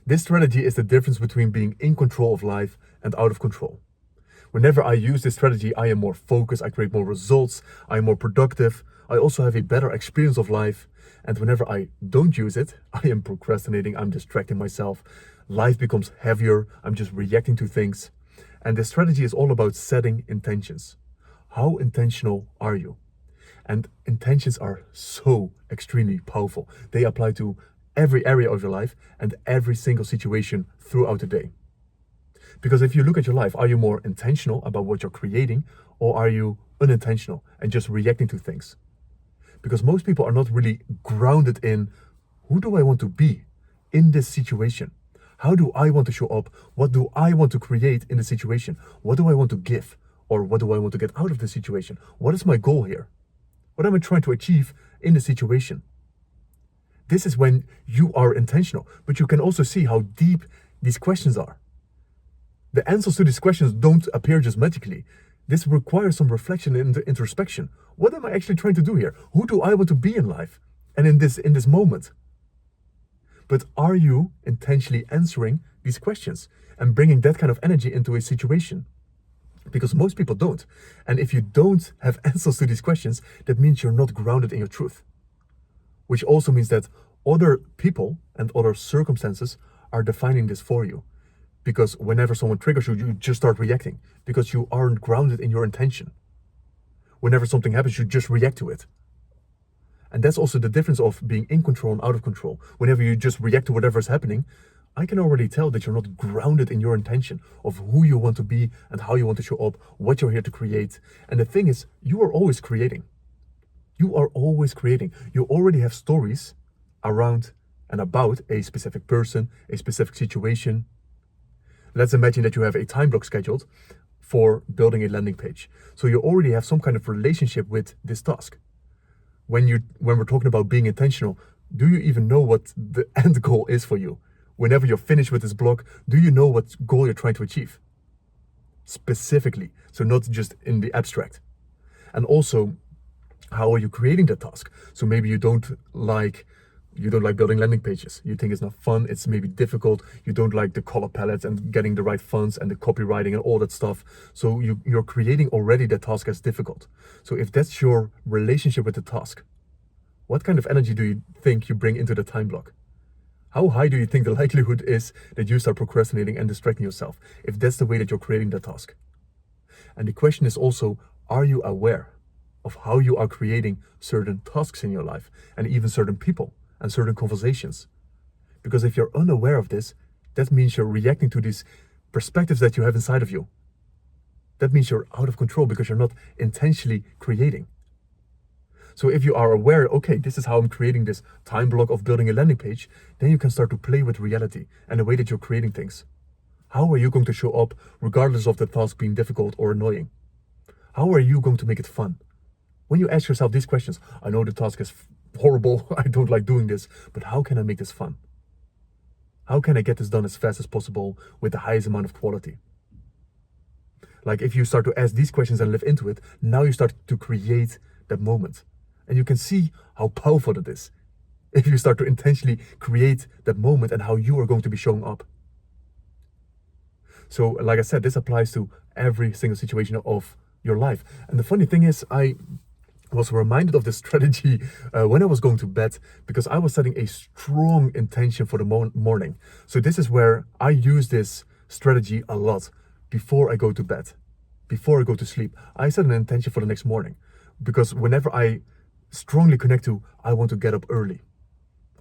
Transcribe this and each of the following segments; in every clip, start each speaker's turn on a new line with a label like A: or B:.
A: This strategy is the difference between being in control of life and out of control. Whenever I use this strategy, I am more focused, I create more results, I am more productive, I also have a better experience of life. And whenever I don't use it, I am procrastinating, I'm distracting myself. Life becomes heavier, I'm just reacting to things. And this strategy is all about setting intentions. How intentional are you? And intentions are so extremely powerful. They apply to every area of your life and every single situation throughout the day. Because if you look at your life, are you more intentional about what you're creating, or are you unintentional and just reacting to things? Because most people are not really grounded in, who do I want to be in this situation? How do I want to show up? What do I want to create in the situation? What do I want to give? Or what do I want to get out of the situation? What is my goal here? What am I trying to achieve in the situation? This is when you are intentional, but you can also see how deep these questions are. The answers to these questions don't appear just magically. This requires some reflection and introspection. What am I actually trying to do here? Who do I want to be in life and in this moment? But are you intentionally answering these questions and bringing that kind of energy into a situation? Because most people don't. And if you don't have answers to these questions, that means you're not grounded in your truth. Which also means that other people and other circumstances are defining this for you. Because whenever someone triggers you, you just start reacting because you aren't grounded in your intention. Whenever something happens, you just react to it. And that's also the difference of being in control and out of control. Whenever you just react to whatever is happening, I can already tell that you're not grounded in your intention of who you want to be and how you want to show up, what you're here to create. And the thing is, you are always creating. You are always creating. You already have stories around and about a specific person, a specific situation. Let's imagine that you have a time block scheduled for building a landing page. So you already have some kind of relationship with this task. When we're talking about being intentional, do you even know what the end goal is for you? Whenever you're finished with this block, do you know what goal you're trying to achieve? Specifically, so not just in the abstract. And also, how are you creating the task? So maybe you don't like building landing pages. You think it's not fun, it's maybe difficult, you don't like the color palettes and getting the right fonts and the copywriting and all that stuff. So you're creating already the task as difficult. So if that's your relationship with the task, what kind of energy do you think you bring into the time block? How high do you think the likelihood is that you start procrastinating and distracting yourself if that's the way that you're creating the task? And the question is also, are you aware of how you are creating certain tasks in your life and even certain people and certain conversations? Because if you're unaware of this, that means you're reacting to these perspectives that you have inside of you. That means you're out of control because you're not intentionally creating. So if you are aware, okay, this is how I'm creating this time block of building a landing page, then you can start to play with reality and the way that you're creating things. How are you going to show up regardless of the task being difficult or annoying? How are you going to make it fun? When you ask yourself these questions, I know the task is horrible, I don't like doing this, but how can I make this fun? How can I get this done as fast as possible with the highest amount of quality? Like if you start to ask these questions and live into it, now you start to create that moment. And you can see how powerful that is. If you start to intentionally create that moment and how you are going to be showing up. So like I said, this applies to every single situation of your life. And the funny thing is, I was reminded of this strategy when I was going to bed, because I was setting a strong intention for the morning. So this is where I use this strategy a lot before I go to bed, before I go to sleep. I set an intention for the next morning, because whenever I strongly connect to, I want to get up early,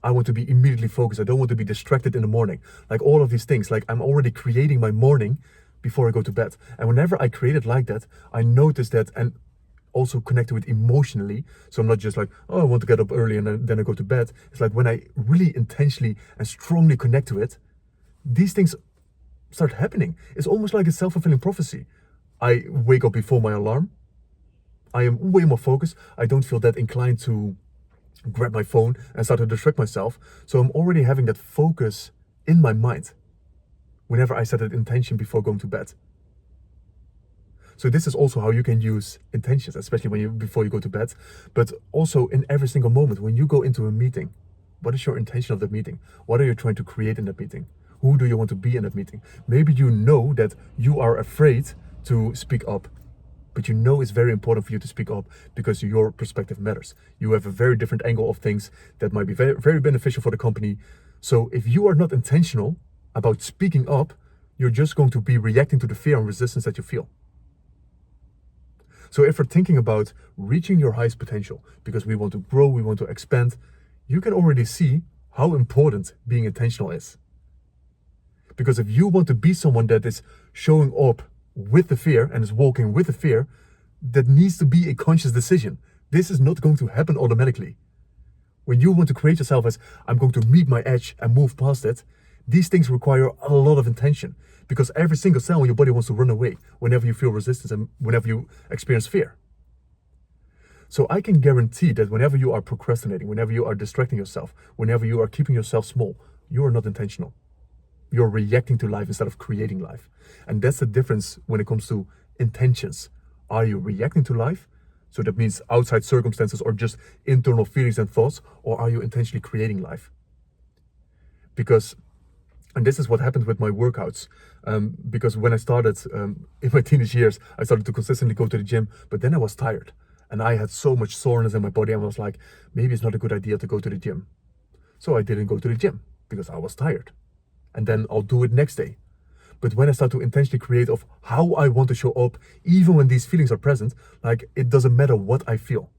A: I want to be immediately focused, I don't want to be distracted in the morning, like all of these things, like I'm already creating my morning before I go to bed. And whenever I create it like that, I notice that, and also connect to it emotionally. So I'm not just like, oh, I want to get up early and then I go to bed. It's like when I really intentionally and strongly connect to it, these things start happening. It's almost like a self-fulfilling prophecy. I wake up before my alarm. I am way more focused. I don't feel that inclined to grab my phone and start to distract myself. So I'm already having that focus in my mind whenever I set that intention before going to bed. So this is also how you can use intentions, especially before you go to bed, but also in every single moment when you go into a meeting. What is your intention of that meeting? What are you trying to create in that meeting? Who do you want to be in that meeting? Maybe you know that you are afraid to speak up, but you know it's very important for you to speak up because your perspective matters. You have a very different angle of things that might be very, very beneficial for the company. So if you are not intentional about speaking up, you're just going to be reacting to the fear and resistance that you feel. So if we're thinking about reaching your highest potential, because we want to grow, we want to expand, you can already see how important being intentional is. Because if you want to be someone that is showing up with the fear and is walking with the fear, that needs to be a conscious decision. This is not going to happen automatically. When you want to create yourself as, I'm going to meet my edge and move past it, these things require a lot of intention, because every single cell in your body wants to run away whenever you feel resistance and whenever you experience fear. So I can guarantee that whenever you are procrastinating, whenever you are distracting yourself, whenever you are keeping yourself small, you are not intentional. You're reacting to life instead of creating life. And that's the difference when it comes to intentions. Are you reacting to life? So that means outside circumstances or just internal feelings and thoughts, or are you intentionally creating life? Because, and this is what happened with my workouts, because when I started in my teenage years, I started to consistently go to the gym, but then I was tired and I had so much soreness in my body. I was like, maybe it's not a good idea to go to the gym. So I didn't go to the gym because I was tired. And then I'll do it next day. But when I start to intentionally create of how I want to show up, even when these feelings are present, like it doesn't matter what I feel.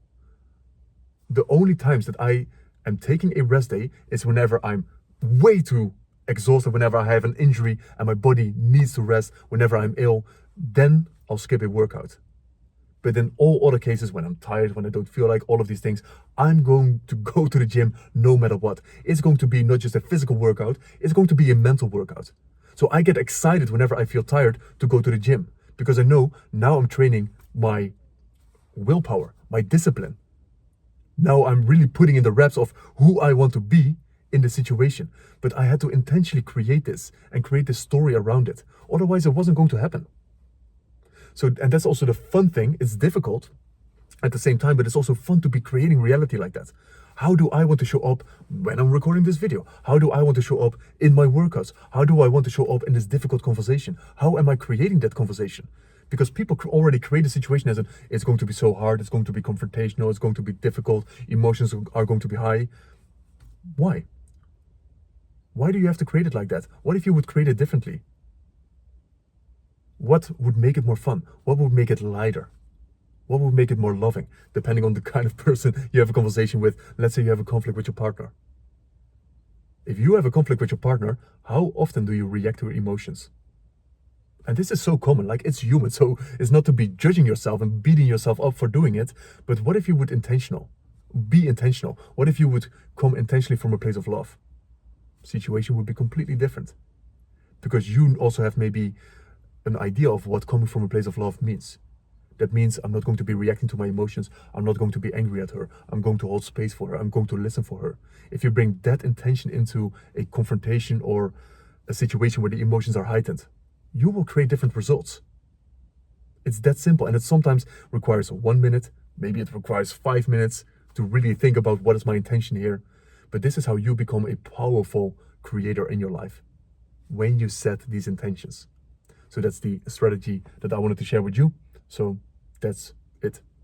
A: The only times that I am taking a rest day is whenever I'm way too exhausted, whenever I have an injury and my body needs to rest, whenever I'm ill, then I'll skip a workout. But in all other cases, when I'm tired, when I don't feel like all of these things, I'm going to go to the gym no matter what. It's going to be not just a physical workout, it's going to be a mental workout. So I get excited whenever I feel tired to go to the gym, because I know now I'm training my willpower, my discipline. Now I'm really putting in the reps of who I want to be in the situation. But I had to intentionally create this and create this story around it. Otherwise, it wasn't going to happen. So, and that's also the fun thing. It's difficult at the same time, but it's also fun to be creating reality like that. How do I want to show up when I'm recording this video? How do I want to show up in my workouts? How do I want to show up in this difficult conversation? How am I creating that conversation? Because people already create a situation as it's going to be so hard, it's going to be confrontational, it's going to be difficult, emotions are going to be high. Why? Why do you have to create it like that? What if you would create it differently? What would make it more fun? What would make it lighter? What would make it more loving, depending on the kind of person you have a conversation with? Let's say you have a conflict with your partner. If you have a conflict with your partner, how often do you react to your emotions? And this is so common, like it's human, so it's not to be judging yourself and beating yourself up for doing it, but what if you would be intentional? What if you would come intentionally from a place of love? Situation would be completely different, because you also have maybe an idea of what coming from a place of love means. That means I'm not going to be reacting to my emotions. I'm not going to be angry at her. I'm going to hold space for her. I'm going to listen for her. If you bring that intention into a confrontation or a situation where the emotions are heightened, you will create different results. It's that simple, and it sometimes requires 1 minute, maybe it requires 5 minutes to really think about what is my intention here. But this is how you become a powerful creator in your life, when you set these intentions. So that's the strategy that I wanted to share with you. So that's it.